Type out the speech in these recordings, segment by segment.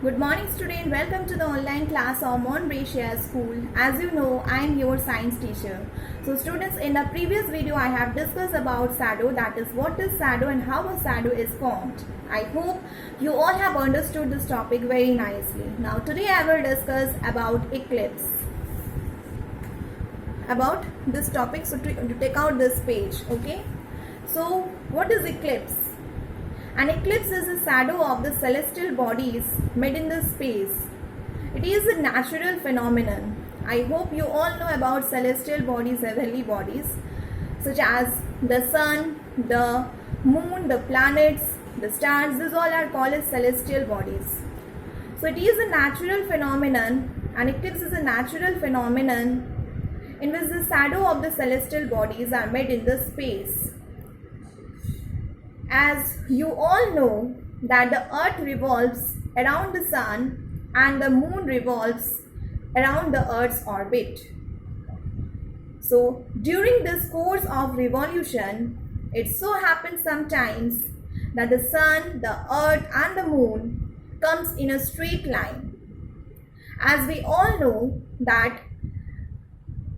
Good morning student, welcome to the online class of Mount Brescia School. As you know, I am your science teacher. So students, in the previous video I have discussed about shadow, that is what is shadow and how a shadow is formed. I hope you all have understood this topic very nicely. Now today I will discuss about eclipse. About this topic, so to take out this page, okay? So what is eclipse? An eclipse is a shadow of the celestial bodies made in the space. It is a natural phenomenon. I hope you all know about celestial bodies, heavenly bodies, such as the sun, the moon, the planets, the stars. These all are called as celestial bodies. So it is a natural phenomenon. An eclipse is a natural phenomenon in which the shadow of the celestial bodies are made in the space. As you all know that the earth revolves around the sun and the moon revolves around the earth's orbit. So during this course of revolution, it so happens sometimes that the sun, the earth and the moon comes in a straight line. As we all know that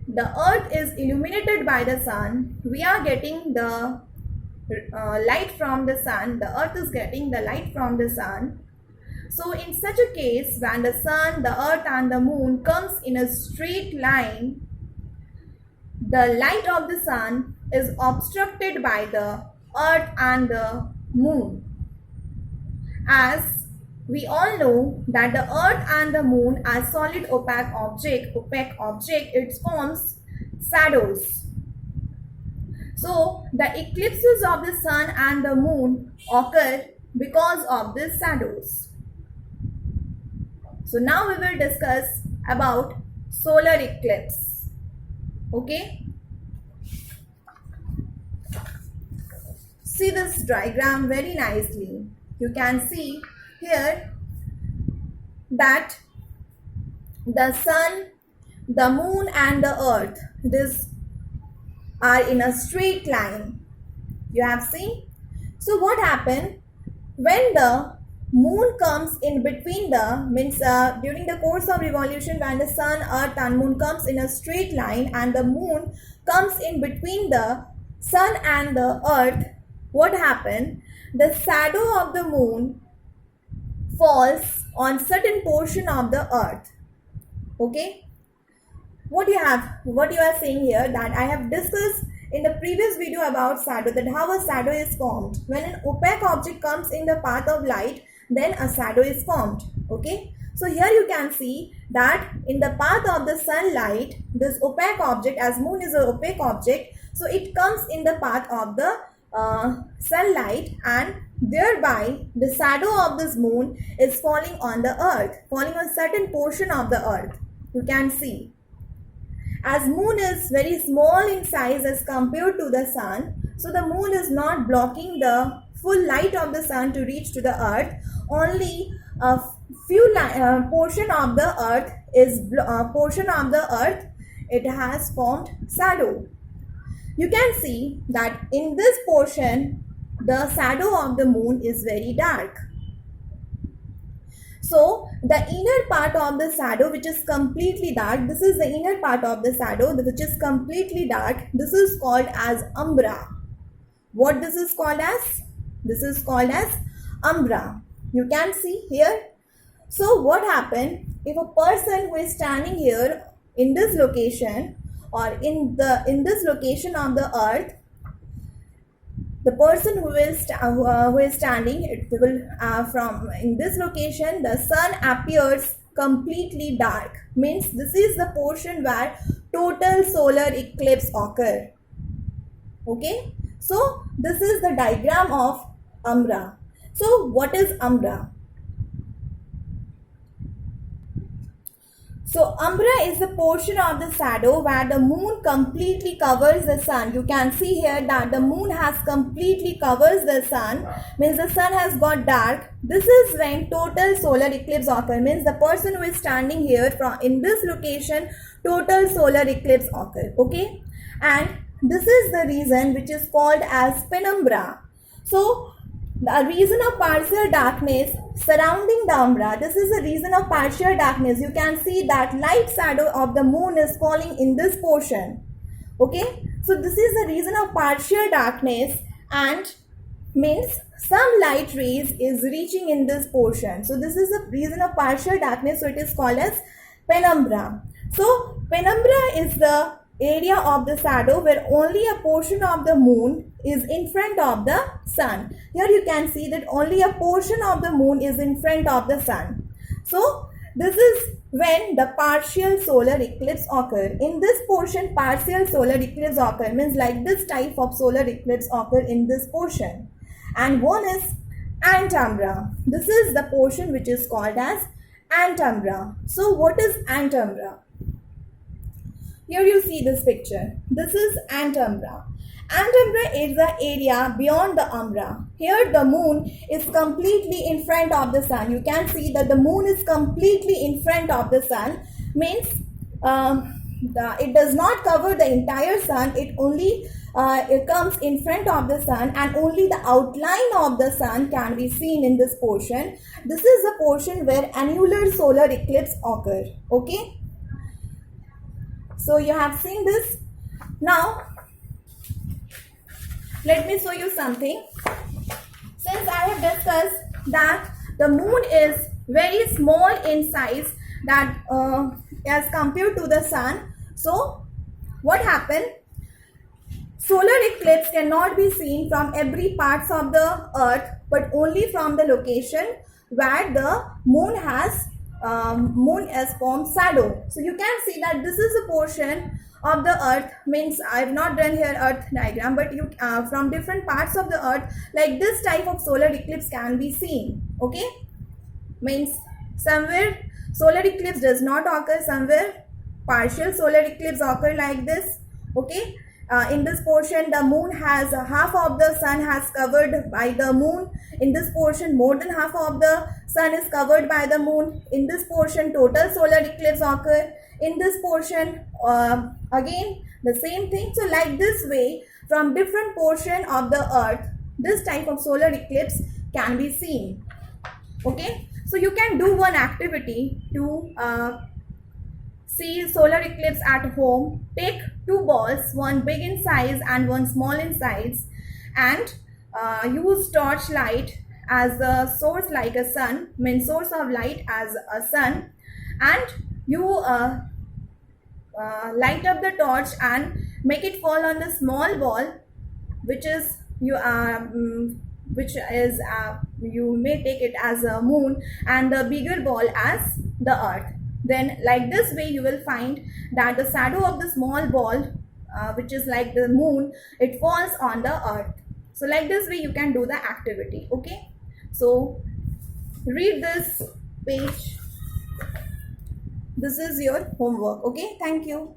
the earth is illuminated by the sun, we are getting the light from the sun, the earth is getting the light from the sun. So in such a case, when the sun, the earth and the moon comes in a straight line, the light of the sun is obstructed by the earth and the moon. As we all know that the earth and the moon are solid opaque object, it forms shadows. So the eclipses of the sun and the moon occur because of these shadows. So now we will discuss about solar eclipse. Okay. See this diagram very nicely. You can see here that the sun, the moon and the earth, this are in a straight line. You have seen? So what happened when the moon comes in between during the course of revolution, when the sun, earth and moon comes in a straight line and the moon comes in between the sun and the earth, what happened? The shadow of the moon falls on certain portion of the earth. Okay? What you are saying here, that I have discussed in the previous video about shadow, that how a shadow is formed. When an opaque object comes in the path of light, then a shadow is formed. Okay, so here you can see that in the path of the sunlight, this opaque object, as moon is an opaque object, so it comes in the path of the sunlight, and thereby the shadow of this moon is falling on the earth, falling on certain portion of the earth. You can see, as moon is very small in size as compared to the sun, so the moon is not blocking the full light of the sun to reach to the earth. Only a few portion of the earth it has formed shadow. You can see that in this portion the shadow of the moon is very dark. So the inner part of the shadow, which is completely dark, this is the inner part of the shadow which is completely dark. This is called as umbra. What this is called as? This is called as umbra. You can see here. So what happened if a person who is standing here in this location, or in this location of the earth, the person who is standing, it will from in this location, the sun appears completely dark. Means this is the portion where total solar eclipse occur. Okay, so this is the diagram of umbra. So what is umbra? So umbra is the portion of the shadow where the moon completely covers the sun. You can see here that the moon has completely covers the sun, means the sun has got dark. This is when total solar eclipse occurs, means the person who is standing here in this location, total solar eclipse occur. Okay, and this is the reason which is called as penumbra. So The region of partial darkness surrounding the umbra. This is the region of partial darkness. You can see that light shadow of the moon is falling in this portion. Okay, so this is the region of partial darkness, and means some light rays is reaching in this portion. So this is the region of partial darkness, so it is called as penumbra. So penumbra is the area of the shadow where only a portion of the moon is in front of the sun. Here you can see that only a portion of the moon is in front of the sun. So this is when the partial solar eclipse occur. In this portion, partial solar eclipse occur, means like this type of solar eclipse occur in this portion. And one is antumbra. This is the portion which is called as antumbra. So what is antumbra? Here you see this picture. This is antumbra. Antumbra is the area beyond the umbra. Here the moon is completely in front of the sun. You can see that the moon is completely in front of the sun. Means it does not cover the entire sun. It only it comes in front of the sun, and only the outline of the sun can be seen in this portion. This is the portion where annular solar eclipse occur. Okay. So you have seen this. Now let me show you something. Since I have discussed that the moon is very small in size, that as compared to the sun, so what happened? Solar eclipse cannot be seen from every parts of the earth, but only from the location where the moon has formed shadow. So you can see that this is a portion of the earth, means I have not done here earth diagram, but you from different parts of the earth, like this type of solar eclipse can be seen. Okay, means somewhere solar eclipse does not occur, somewhere partial solar eclipse occur like this. Okay, in this portion the moon has half of the sun has covered by the moon. In this portion more than half of the sun is covered by the moon. In this portion total solar eclipse occur. In this portion again the same thing. So like this way, from different portion of the earth, this type of solar eclipse can be seen. Okay, so you can do one activity to see solar eclipse at home. Take two balls, one big in size and one small in size, and use torch light as a source, like a sun, means source of light as a sun, and you light up the torch and make it fall on the small ball, which is you may take it as a moon, and the bigger ball as the earth. Then like this way you will find that the shadow of the small ball, which is like the moon, it falls on the earth. So like this way you can do the activity. Okay, so read this page. This is your homework. Okay, thank you.